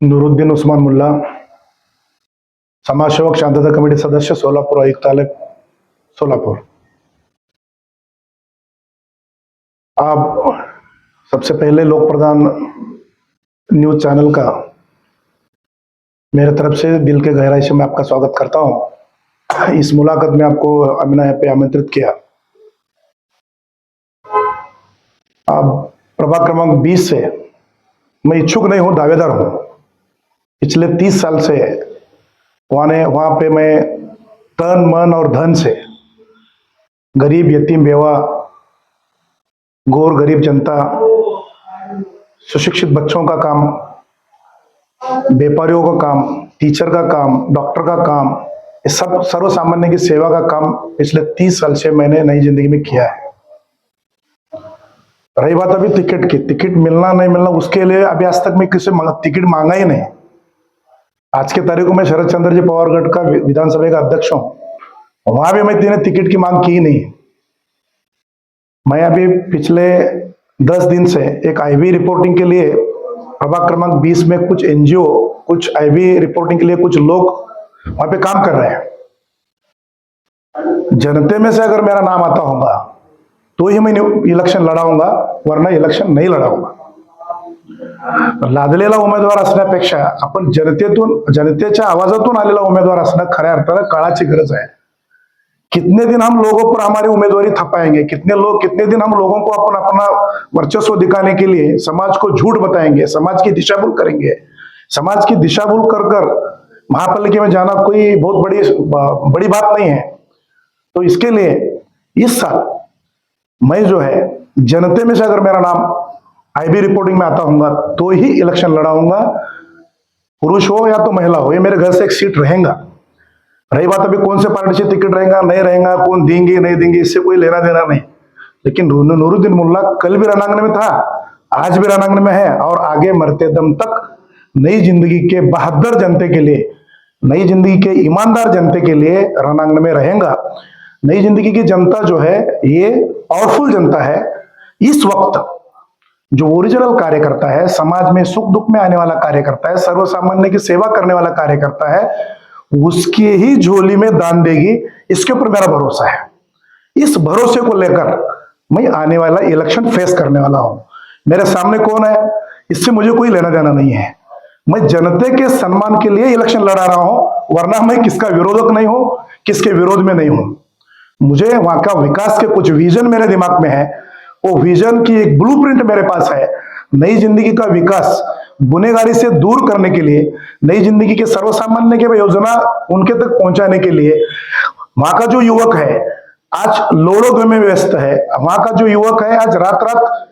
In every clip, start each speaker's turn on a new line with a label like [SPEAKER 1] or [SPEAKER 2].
[SPEAKER 1] नूरुद्दीन उस्मान मुल्ला, समाजसेवक शांतता कमेटी सदस्य, सोलापुर आयुक्तालय, सोलापुर। आप सबसे पहले लोक प्रधान न्यूज चैनल का मेरे तरफ से दिल के गहराई से मैं आपका स्वागत करता हूं। इस मुलाकात में आपको हमने यहाँ पे आमंत्रित किया। अब प्रभाग क्रमांक 20 से मैं इच्छुक नहीं हूं, दावेदार हूं। पिछले 30 साल से वहां पे मैं तन मन और धन से गरीब, यतीम, बेवा, गौर गरीब जनता, सुशिक्षित बच्चों का काम, व्यापारियों का काम, टीचर का काम, डॉक्टर का काम, ये सब सर्वसामान्य की सेवा का काम पिछले 30 साल से मैंने नई जिंदगी में किया है। रही बात अभी टिकट की, टिकट मिलना नहीं मिलना, उसके लिए अभी आज तक मैं किसी टिकट मांगा ही नहीं। आज के तारीख में शरद चंद्र जी पवार गढ़ का विधानसभा का अध्यक्ष हूं, वहां भी मैं टिकट की मांग की ही नहीं। मैं अभी पिछले 10 दिन से एक आईवी रिपोर्टिंग के लिए प्रभाग क्रमांक 20 में कुछ एनजीओ, कुछ आईवी रिपोर्टिंग के लिए कुछ लोग वहां पे काम कर रहे हैं। जनते में से अगर मेरा नाम आता होगा तो ही मैं इलेक्शन लढाऊंगा, वरना इलेक्शन नाही लढाऊंगा। लादलेला उमेदवार असण्यापेक्षा आपण जनतेच्या आवाजातून आलेला उमेदवार असणं खऱ्या अर्थानं काळाची गरज है। कितने दिन हम लोगों पर हमारी उम्मीदवारी थपाएंगे, कितने दिन हम लोगों को अपना वर्चस्व दिखाने के लिए समाज को झूठ बताएंगे, समाज की दिशा भूल करेंगे। समाज की दिशा भूल कर महापालिका में जाना कोई बहुत बड़ी बात नहीं है। तो इसके लिए इस साल मैं जो है जनते में से अगर मेरा नाम आईबी रिपोर्टिंग में आता होगा तो ही इलेक्शन लड़ाऊंगा। पुरुष हो या तो महिला हो, ये मेरे घर से एक सीट रहेगा। रही बात अभी कौन से पार्टी से टिकट रहेगा नहीं रहेगा, कौन देंगे नहीं देंगे, इससे कोई लेना देना नहीं। लेकिन नूरुद्दीन मुल्ला कल भी रणांगण में था, आज भी रणांगण में है और आगे मरते दम तक नई जिंदगी के बहादुर जनते के लिए, नई जिंदगी के ईमानदार जनते के लिए रणांगण में रहेगा। नई जिंदगी की जनता जो है ये पावरफुल जनता है। इस वक्त जो ओरिजिनल कार्यकर्ता है, समाज में सुख दुख में आने वाला कार्यकर्ता है, सर्वसामान्य की सेवा करने वाला कार्यकर्ता है, उसकी ही झोली में दान देगी, इसके ऊपर मेरा भरोसा है। इस भरोसे को लेकर मैं आने वाला इलेक्शन फेस करने वाला हूं। मेरे सामने कौन है इससे मुझे कोई लेना देना नहीं है। मैं जनता के सम्मान के लिए इलेक्शन लड़ा रहा हूं, वरना मैं किसका विरोधक नहीं हूं, किसके विरोध में नहीं हूं। मुझे वहां का विकास के कुछ विजन मेरे दिमाग में है, वो विजन की एक ब्लूप्रिंट मेरे पास है। नई जिंदगी का विकास गुनेगारी से दूर करने के लिए, नई जिंदगी के सर्वसामान्य के योजना उनके तक पहुंचाने के लिए वहां का जो युवक है आज लोड़ों में व्यस्त है। वहां का जो युवक है आज रात रात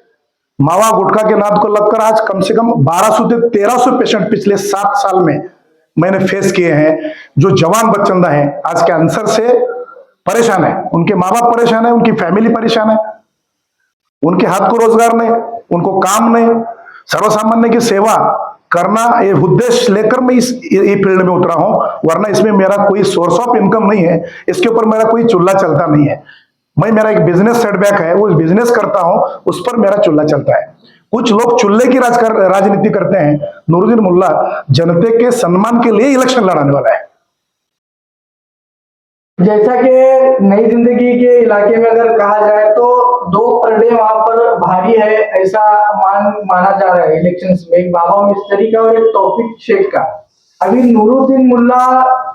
[SPEAKER 1] मावा गुटखा के नाद को लगकर आज कम से कम 1200 से 1300 पेशेंट पिछले 7 साल में मैंने फेस किए हैं। जो जवान बच्चंदा है आज कैंसर से परेशान है, उनके माँ बाप परेशान है, उनकी फैमिली परेशान है, उनके हाथ को रोजगार नहीं, उनको काम नहीं। सर्वसामान्य की सेवा करना ये उद्देश्य लेकर मैं इस फील्ड में उतरा हूं, वरना इसमें मेरा कोई सोर्स ऑफ इनकम नहीं है, इसके ऊपर मेरा कोई चूल्हा चलता नहीं है। मेरा एक बिजनेस सेटबैक है, वो बिजनेस करता हूं, उस पर मेरा चूल्हा चलता है। कुछ लोग चूल्हे की राजनीति करते हैं। नूरुद्दीन मुल्ला जनता के सम्मान के लिए इलेक्शन लड़ाने वाला है।
[SPEAKER 2] जैसा कि नई जिंदगी के इलाके में अगर कहा जाए तो 2 परडे वहां पर भारी है, ऐसा माना जा रहा है इलेक्शंस में, एक बाबा मिस्त्री का और एक तौफीक शेख का। अभी नूरुद्दीन मुल्ला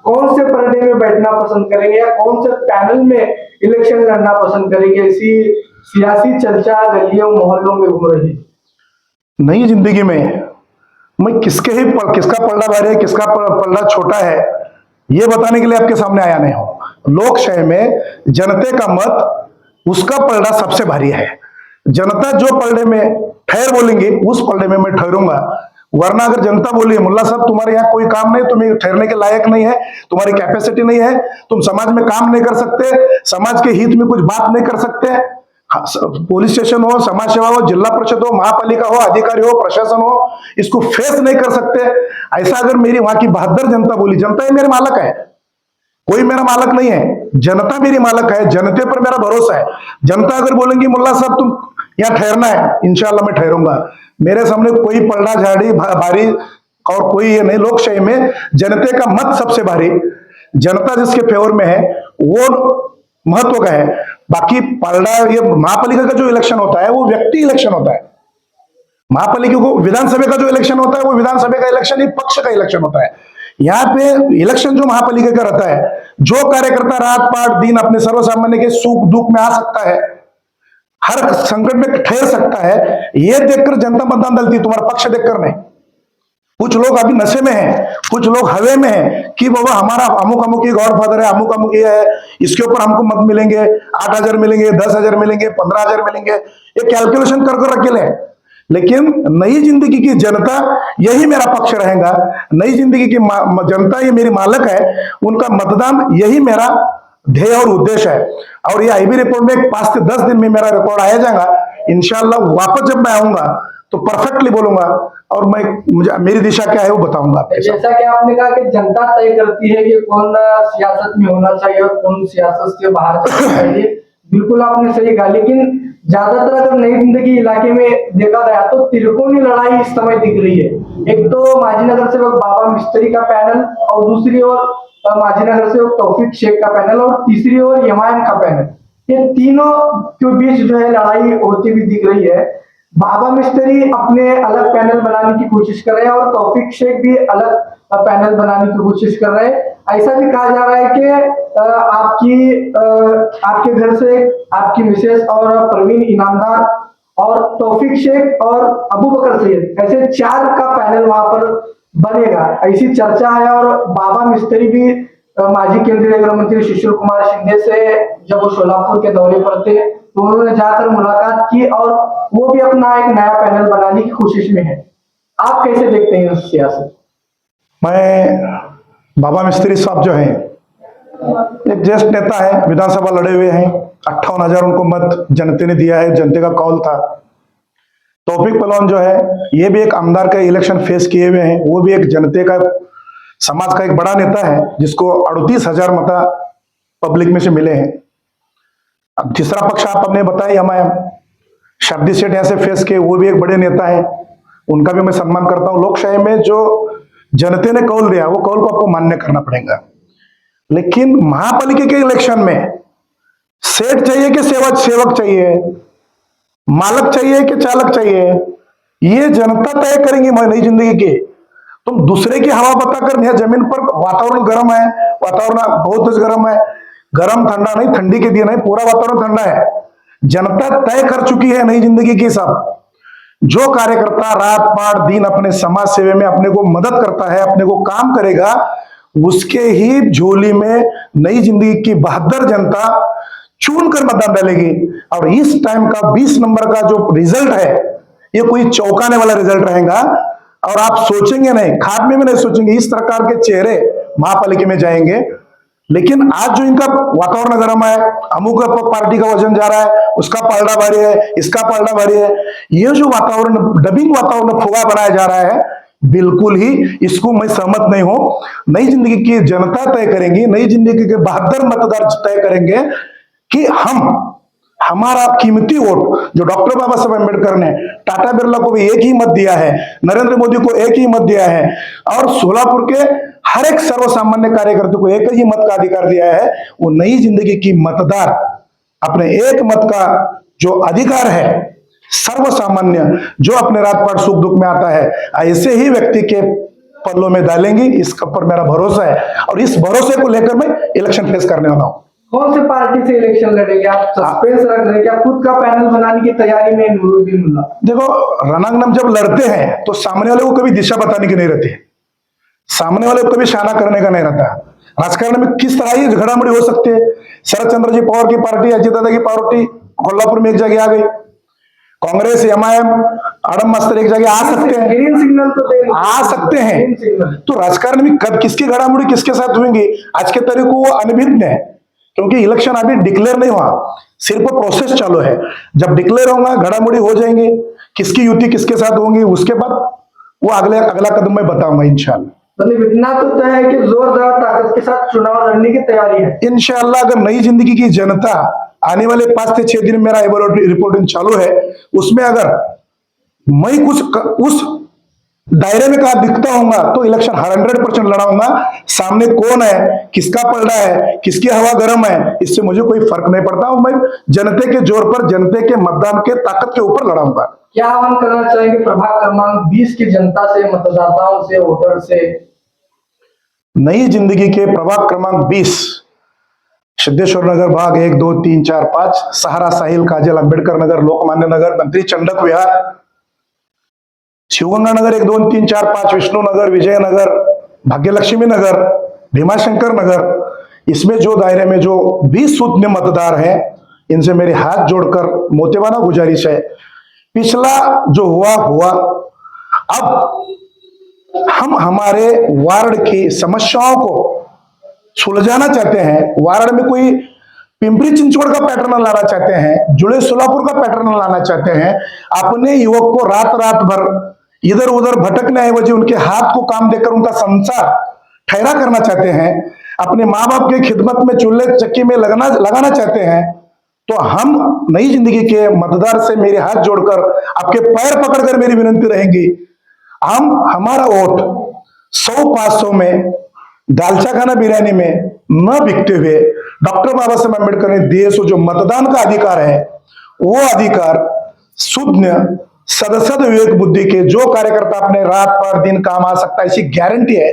[SPEAKER 2] कौन से परडे में बैठना पसंद करेंगे या कौन से पैनल में इलेक्शन लड़ना पसंद करेंगे, ऐसी सियासी चर्चा गलियों मोहल्लों में घूम रही है।
[SPEAKER 1] नई जिंदगी में मैं किसका पलड़ा भारी है, किसका पलड़ा छोटा है, ये बताने के लिए आपके सामने आया नहीं हूं। लोकशाही में जनता का मत, उसका पलड़ा सबसे भारी है। जनता जो पलड़े में ठहर बोलेंगे उस पलड़े में मैं ठहरूंगा। वरना अगर जनता बोली मुल्ला साहब तुम्हारे यहाँ कोई काम नहीं, तुम्हें ठहरने के लायक नहीं है, तुम्हारी कैपेसिटी नहीं है, तुम समाज में काम नहीं कर सकते, समाज के हित में कुछ बात नहीं कर सकते, पुलिस स्टेशन हो, समाज सेवा हो, जिला परिषद हो, महापालिका हो, अधिकारी हो, प्रशासन हो, इसको फेस नहीं कर सकते, ऐसा अगर मेरी वहां की बहादुर जनता बोली, जनता ही मेरे मालक है, कोई मेरा मालक नहीं है, जनता मेरी मालक है, जनते पर मेरा भरोसा है। जनता अगर बोलेंगी मुल्ला साहब तुम यहाँ ठहरना है, इंशाल्लाह मैं ठहरूंगा। मेरे सामने कोई पलड़ा झाड़ी भारी और कोई ये नहीं, लोकशाही में जनता का मत सबसे भारी, जनता जिसके फेवर में है वो महत्व का है। बाकी पालड़ा, ये महापालिका का जो इलेक्शन होता है वो व्यक्ति इलेक्शन होता है। महापालिका को विधानसभा का जो इलेक्शन होता है वो विधानसभा का इलेक्शन ही पक्ष का इलेक्शन होता है। यहाँ पे इलेक्शन जो महापालिका का रहता है, जो कार्यकर्ता रात पाट दिन अपने सर्वसामान्य के सुख दुख में आ सकता है, हर संकट में ठहर सकता है, ये देखकर जनता मतदान डालती है, तुम्हारा पक्ष देखकर नहीं। कुछ लोग अभी नशे में हैं, कुछ लोग हवे में हैं कि बाबा हमारा अमुक अमुक ही गॉडफादर है, अमुक अमुक ये है, इसके ऊपर हमको मत मिलेंगे, 8,000 मिलेंगे, 10,000 मिलेंगे, 15,000 मिलेंगे, ये कैलकुलेशन कर कर रखे ले। लेकिन नई जिंदगी की जनता यही मेरा पक्ष रहेगा, नई जिंदगी की जनता ये मेरी मालक है, उनका मतदान यही मेरा ध्येय और उद्देश्य है। और ये आईबी रिपोर्ट में 5 से 10 दिन में मेरा रिकॉर्ड आया जाएगा। इंशाल्लाह वापस जब मैं आऊंगा तो परफेक्टली बोलूंगा और मैं मुझे मेरी दिशा क्या है वो बताऊंगा आपके साथ।
[SPEAKER 2] जैसा कि आपने कहा कि जनता तय करती है कि कौन सियासत में होना चाहिए और कौन सियासत से बाहर जाना चाहिए, बिल्कुल आपने सही कहा। लेकिन ज्यादातर अगर नई जिंदगी इलाके में देखा गया तो त्रिकोणीय लड़ाई इस समय दिख रही है। एक तो माजी नगर सेवक बाबा मिस्त्री का पैनल, और दूसरी ओर माजी नगर सेवक तौफीक शेख का पैनल, और तीसरी ओर एमआईएम का पैनल। ये तीनों के बीच जो है लड़ाई होती हुई दिख रही है। बाबा मिस्त्री अपने अलग पैनल बनाने की कोशिश कर रहे हैं और तौफीक शेख भी अलग पैनल बनाने की कोशिश कर रहे हैं। ऐसा भी कहा जा रहा है कि आपके घर से आपकी मिसेस और प्रवीण इनामदार और तौफीक शेख और अबू बकर सैयद, ऐसे 4 का पैनल वहां पर बनेगा, ऐसी चर्चा है। और बाबा मिस्त्री भी माजी केंद्रीय गृह मंत्री सुशील कुमार शिंदे से जब वो सोलापुर के दौरे पर थे तो उन्होंने जाकर मुलाकात की और वो भी अपना एक नया पैनल बनाने की कोशिश में है। आप कैसे देखते हैं इस सियासत?
[SPEAKER 1] मैं बाबा मिस्त्री साहब जो हैं एक ज्येष्ठ नेता है, विधानसभा लड़े हुए हैं, 58,000 उनको मत जनता ने दिया है, जनता का कॉल था। तौफीक पहलवान जो है ये भी एक आमदार का इलेक्शन फेस किए हुए हैं, वो भी एक जनता का समाज का एक बड़ा नेता है जिसको 38,000 मता पब्लिक में से मिले हैं। अब तीसरा पक्ष आप अपने बताए एमआईएम, शब्दी सेठ ऐसे फेस किए, वो भी एक बड़े नेता है, उनका भी मैं सम्मान करता हूं। लोकशाही में जो जनता ने कौल दिया वो कौल को आपको मान्य करना पड़ेगा। लेकिन महापालिका के इलेक्शन में सेठ चाहिए कि सेवक चाहिए, मालक चाहिए कि चालक चाहिए, ये जनता तय करेंगी नई जिंदगी की। तुम दूसरे की हवा बताकर, यह जमीन पर वातावरण गर्म है, वातावरण बहुत गर्म है, गर्म ठंडा नहीं, ठंडी के दिन नहीं, पूरा वातावरण ठंडा है। जनता तय कर चुकी है नई जिंदगी की। सब जो कार्यकर्ता रात पाट दिन अपने समाज सेवा में अपने को मदद करता है, अपने को काम करेगा, उसके ही झोली में नई जिंदगी की बहादुर जनता चुन कर मतदान डालेगी। और इस टाइम का 20 नंबर का जो रिजल्ट है ये कोई चौंकाने वाला रिजल्ट रहेगा। और आप सोचेंगे नहीं, खात्मे में नहीं सोचेंगे, इस प्रकार के चेहरे महापालिका में जाएंगे। लेकिन आज जो इनका वातावरण गर्म है, अमुक पार्टी का वजन जा रहा है, उसका पलड़ा भारी है, इसका पलड़ा भारी है, ये जो वातावरण डबिंग वातावरण फुगा बनाया जा रहा है, बिल्कुल ही इसको मैं सहमत नहीं हूं। नई जिंदगी की जनता तय करेंगी, नई जिंदगी के बहादुर मतदार तय करेंगे कि हमारा कीमती वोट जो डॉक्टर बाबा साहब अम्बेडकर ने टाटा बिरला को भी एक ही मत दिया है, नरेंद्र मोदी को एक ही मत दिया है, और सोलापुर के हर एक सर्वसामान्य कार्यकर्ता को एक ही मत का अधिकार दिया है। वो नई जिंदगी की मतदार अपने एक मत का जो अधिकार है, सर्वसामान्य जो अपने रात पाट सुख दुख में आता है, ऐसे ही व्यक्ति के पल्लों में डालेंगी, इसका पर मेरा भरोसा है। और इस भरोसे को लेकर मैं इलेक्शन फेस करने वाला हूं।
[SPEAKER 2] कौन से पार्टी से इलेक्शन लड़ेंगे आप? सस्पेंस रख रहे हैं क्या? खुद का पैनल बनाने की तैयारी में नूरुद्दीन मुल्ला? देखो,
[SPEAKER 1] रणांगण जब लड़ते हैं तो सामने वाले को कभी दिशा बताने की नहीं रहती है, सामने वाले को कभी शाना करने का नहीं रहता। राजकारण में किस तरह ही घड़ामुड़ी हो सकती है। शरद चंद्र जी पवार की पार्टी, अजित दादा की पार्टी कोल्हापुर में एक जगह आ गई, कांग्रेस एमआईएम आडम मास्टर एक जगह आ सकते हैं,
[SPEAKER 2] ग्रीन सिग्नल तो
[SPEAKER 1] आ सकते हैं। तो राजकारण में कब किसकी घड़ामुड़ी किसके साथ हुएंगी आज के तारीख को वो अनभिज्ञ है, क्योंकि इलेक्शन अभी डिक्लेयर नहीं हुआ, सिर्फ प्रोसेस चालू है। जब डिक्लेयर होगा घड़ामुड़ी हो जाएंगे, किसकी युति किसके साथ होंगी, उसके बाद वो अगला कदम मैं बताऊंगा इंशाल्लाह।
[SPEAKER 2] मतलब इतना तो तय है कि जोरदार ताकत के साथ चुनाव लड़ने की तैयारी है
[SPEAKER 1] इंशाल्लाह। अगर नई जिंदगी की जनता आने वाले 5 से 6 दिन मेरा रिपोर्टिंग चालू है, उसमें अगर मैं कुछ उस दायरे में कहा दिखता होगा तो इलेक्शन 100% लड़ाऊंगा। सामने कौन है, किसका पलड़ा है, किसकी हवा गर्म है, इससे मुझे कोई फर्क नहीं पड़ता हूं। मैं जनते के जोर पर, जनते के मतदान के ताकत के ऊपर लड़ाऊंगा।
[SPEAKER 2] क्या आह्वान करना चाहेंगे प्रभाग क्रमांक 20 की जनता से, मतदाताओं से, वोटर से?
[SPEAKER 1] नई जिंदगी के प्रभाग क्रमांक 20, सिद्धेश्वर नगर भाग 1, 2, 3, 4, 5, सहारा, साहिल, काजल, अंबेडकर नगर, लोकमान्य नगर, मंत्री चंडक विहार, शिवगंगा नगर 1, 2, 3, 4, 5, विष्णु नगर, विजयनगर, भाग्यलक्ष्मी नगर, भीमाशंकर नगर। इसमें जो दायरे में जो 20 शून्य मतदार हैं, इनसे मेरे हाथ जोड़कर मोतेबाना गुजारिश है, पिछला जो हुआ हुआ, अब हम हमारे वार्ड की समस्याओं को सुलझाना चाहते हैं। वार्ड में कोई पिंपरी चिंचवड़ का पैटर्न लाना चाहते हैं, जुड़े सोलापुर का पैटर्न लाना चाहते हैं। अपने युवक को रात रात भर इधर उधर भटकने एवजी उनके हाथ को काम देकर उनका संसार ठहरा करना चाहते हैं। अपने माँ बाप की खिदमत में चूल्हे चक्की में लगाना चाहते हैं। तो हम नई जिंदगी के मतदार से मेरे हाथ जोड़कर आपके पैर पकड़कर मेरी विनती रहेगी, हमारा वोट 100-500 में, दालचा खाना बिरयानी में न बिकते हुए डॉक्टर बाबा साहेब अम्बेडकर ने दिए सो जो मतदान का अधिकार है, वो अधिकार शून्य सदसद विवेक बुद्धि के जो कार्यकर्ता अपने रात पर दिन काम आ सकता है, ऐसी गारंटी है।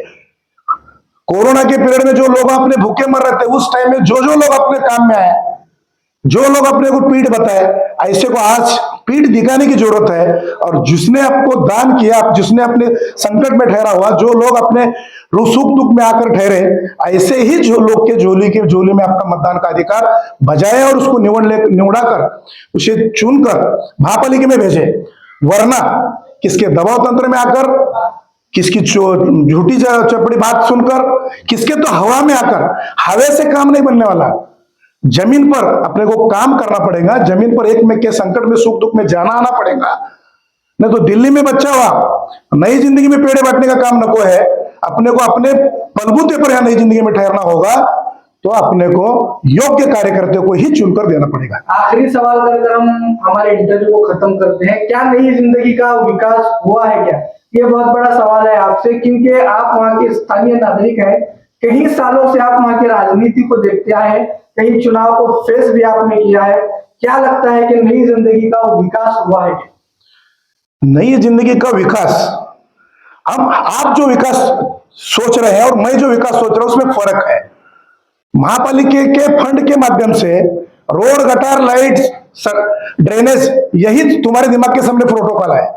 [SPEAKER 1] कोरोना के पीरियड में जो लोग अपने भूखे मर रहे थे, उस टाइम में जो लोग अपने काम में आए, जो लोग अपने को पीठ बताए, ऐसे को आज पीठ दिखाने की जरूरत है। और जिसने आपको दान किया, जिसने अपने संकट में ठहरा हुआ, जो लोग अपने सुख दुख में आकर ठहरे, ऐसे ही जो लोग के झोली में आपका मतदान का अधिकार बजाए और उसको निवड़ाकर उसे चुनकर महापालिका में भेजे। वरना किसके दबाव तंत्र में आकर, किसकी झूठी चपड़ी बात सुनकर, किसके तो हवा में आकर, हवा से काम नहीं बनने वाला। जमीन पर अपने को काम करना पड़ेगा, जमीन पर एक में के संकट में सुख दुख में जाना आना पड़ेगा। नहीं तो दिल्ली में बच्चा हुआ, नई जिंदगी में पेड़े बांटने का काम नको है। अपने को अपने बलबूते पर यहां नई जिंदगी में ठहरना होगा, तो अपने को योग्य कार्यकर्ता को ही चुनकर देना पड़ेगा।
[SPEAKER 2] आखिरी सवाल कर हम हमारे इंटरव्यू को खत्म करते हैं। क्या नई जिंदगी का विकास हुआ है क्या? ये बहुत बड़ा सवाल है आपसे, क्योंकि आप वहां के स्थानीय नागरिक हैं। कई सालों से आप वहां की राजनीति को देखते आए हैं, कई चुनाव को फेस भी आपने किया है। क्या लगता है कि नई जिंदगी का विकास हुआ है?
[SPEAKER 1] नई जिंदगी का विकास, आप जो विकास सोच रहे हैं और मैं जो विकास सोच रहा हूं, उसमें फर्क है। महापालिका के फंड के माध्यम से रोड, गटार, लाइट्स, ड्रेनेज, यही तुम्हारे दिमाग के सामने प्रोटोकॉल है।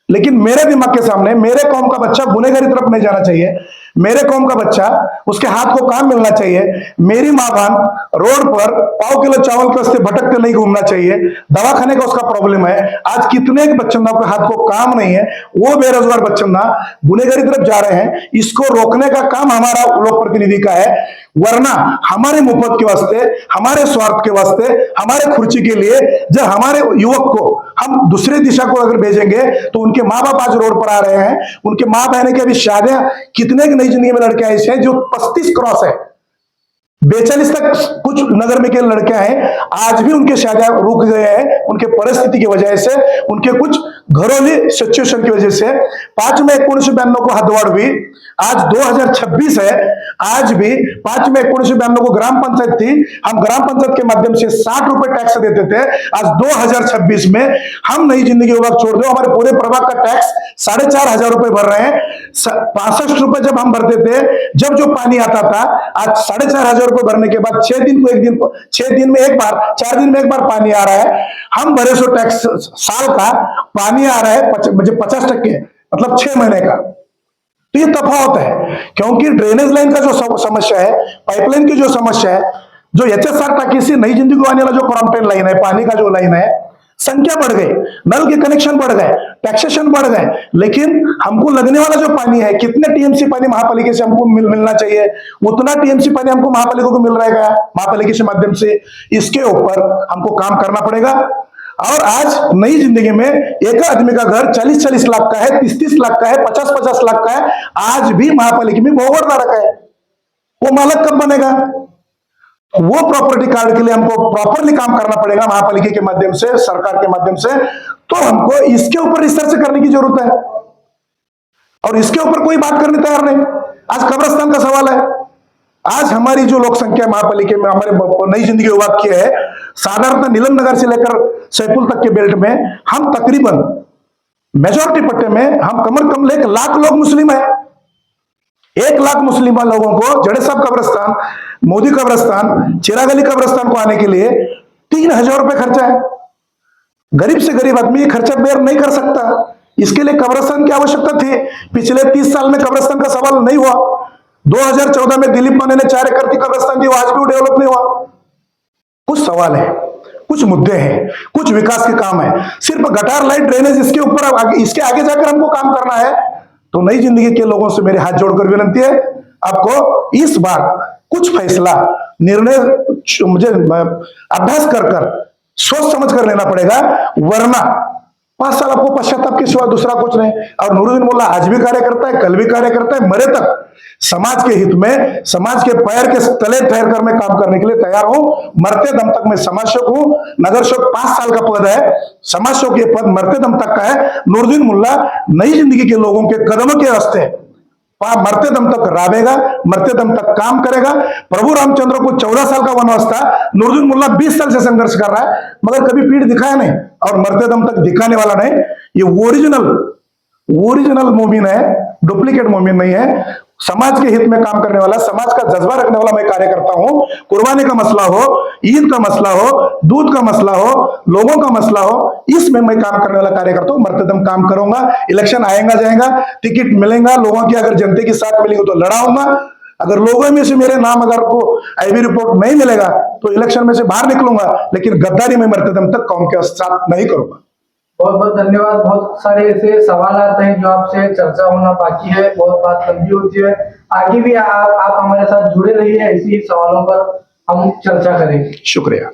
[SPEAKER 1] लेकिन मेरे दिमाग के सामने मेरे कौम का बच्चा गुनहगारी तरफ नहीं जाना चाहिए। मेरे कौम का बच्चा, उसके हाथ को काम मिलना चाहिए। मेरी माँ बहन रोड पर पाव किलो चावल के वास्ते भटकते नहीं घूमना चाहिए। दवाखाने का उसका प्रॉब्लम है। आज कितने बच्चंदा के हाथ को काम नहीं है, वो बेरोजगार बच्चंदा गुनहगारी तरफ जा रहे हैं। इसको रोकने का काम हमारा लोक प्रतिनिधि का है। वरना हमारे मुफ्त के वास्ते, हमारे स्वार्थ के वास्ते, हमारे खुर्ची के लिए जब हमारे युवक को हम दूसरे दिशा को अगर भेजेंगे, तो उनके माँ बाप आज रोड पर आ रहे हैं। उनके माँ बहन की अभी शादियां, कितने की नई जिंदगी में लड़के ऐसे हैं जो 35 क्रॉस है, 42 तक कुछ नगर में के लड़के हैं, आज भी उनके शादियां रुक गए हैं। उनके परिस्थिति की वजह से, उनके कुछ घरेलू सिचुएशन की वजह से। 5 मई 1992 को हदवाड़ हुई, आज 2026 है। आज भी 5 मई 1992 को ग्राम पंचायत थी, हम ग्राम पंचायत के माध्यम से 60 रुपए टैक्स देते थे। आज 2026 में हम नई जिंदगी विभाग छोड़ दो, हमारे पूरे प्रभाग का टैक्स 4,500 रुपए भर रहे हैं। 65 रुपए जब हम भरते थे, जब जो पानी आता था, आज 4,500 रुपए भरने के बाद 6 दिन में एक बार, 4 दिन में एक बार पानी आ रहा है। हम भरे सो टैक्स साल का, पानी आ रहा है 50%, मतलब 6 महीने का। तो ये तफावत है, क्योंकि ड्रेनेज लाइन का जो समस्या है, पाइपलाइन की जो समस्या है, जो HSR टाकी से नई जिंदगी को आने वाला जो क्वारंटाइन लाइन है, पानी का जो लाइन है, संख्या बढ़ गई, नल के कनेक्शन बढ़ गए, टैक्सेशन बढ़ गए। लेकिन हमको लगने वाला जो पानी है, कितने टीएमसी पानी महापालिका से हमको मिलना चाहिए, उतना टीएमसी पानी हमको महापालिका को मिल रहा है महापालिका के माध्यम से। इसके ऊपर हमको काम करना पड़ेगा। और आज नई जिंदगी में एक आदमी का घर 40-40 लाख का है, 30-30 लाख का है, 50-50 लाख का है। आज भी महापालिका में बहुवर्धारक है, वो मालक कब बनेगा? वो प्रॉपर्टी कार्ड के लिए हमको प्रॉपरली काम करना पड़ेगा महापालिका के माध्यम से, सरकार के माध्यम से। तो हमको इसके ऊपर रिसर्च करने की जरूरत है। और इसके ऊपर कोई बात करने तैयार नहीं। आज कब्रिस्तान का सवाल है। आज हमारी जो लोक संख्या महापालिका में हमारे नई जिंदगी विभाग की है, साधारणतः नीलम नगर से लेकर सैफुल तक के बेल्ट में हम तकरीबन मेजोरिटी पट्टे में हम कम कम 1 लाख लोग मुस्लिम है। 1 लाख मुस्लिम लोगों को जड़े साहब कब्रिस्तान, मोदी कब्रिस्तान, चिरागली कब्रिस्तान को आने के लिए 3000 रुपए खर्चा है। गरीब से गरीब आदमी ये खर्चा बेयर नहीं कर सकता। इसके लिए कब्रिस्तान की आवश्यकता थी। पिछले 30 साल में कब्रिस्तान का सवाल नहीं हुआ। 2014 में दिलीप माने ने 4 एकड़ की कब्रिस्तान दी, आज भी डेवलप नहीं हुआ। कुछ सवाल है, कुछ मुद्दे हैं, कुछ विकास के काम है। सिर्फ गटार, लाइट, ड्रेनेज इसके ऊपर इसके आगे जाकर हमको काम करना है। तो नई जिंदगी के लोगों से मेरे हाथ जोड़कर विनती है, आपको इस बार कुछ फैसला, निर्णय मुझे अभ्यास कर सोच समझ कर लेना पड़ेगा, वरना 5 साल आपको पश्चाताप के सिवा दूसरा कुछ नहीं। और नूरुद्दीन मुल्ला आज भी कार्य करता है, कल भी कार्य करता है, मरे तक समाज के हित में, समाज के पैर के तले ठहर कर मैं काम करने के लिए तैयार हूं। मरते दम तक मैं समाज सेवक हूं। नगर सेवक 5 साल का पद है, समाज सेवक ये पद मरते दम तक का है। नूरुद्दीन मुल्ला नई जिंदगी के लोगों के कदमों के रास्ते मरते दम तक रावेगा, मरते दम तक काम करेगा। प्रभु रामचंद्र को 14 साल का वनवास था, नूरुद्दीन मुल्ला 20 साल से संघर्ष कर रहा है, मगर कभी पीठ दिखाया नहीं और मरते दम तक दिखाने वाला नहीं। ये ओरिजिनल मोमिन है, डुप्लीकेट मोमिन नहीं है। समाज के हित में काम करने वाला, समाज का जज्बा रखने वाला मैं कार्य करता हूं। कुर्बानी का मसला हो, ईद का मसला हो, दूध का मसला हो, लोगों का मसला हो, इसमें मैं काम करने वाला कार्य करता हूं। मरते दम काम करूंगा। इलेक्शन आएगा जाएगा, टिकट मिलेगा, लोगों की अगर जनता की साथ मिलेगी तो लड़ाऊंगा। अगर लोगों में से मेरे नाम अगर को आईबी रिपोर्ट नहीं मिलेगा तो इलेक्शन में से बाहर निकलूंगा, लेकिन गद्दारी में मरते दम तक कौम के साथ नहीं करूंगा।
[SPEAKER 2] बहुत बहुत धन्यवाद। बहुत सारे ऐसे सवाल आते हैं जो आपसे चर्चा होना बाकी है, बहुत बात लंबी होती है। आगे भी आप हमारे साथ जुड़े रहिए, ऐसी सवालों पर हम चर्चा करेंगे।
[SPEAKER 1] शुक्रिया।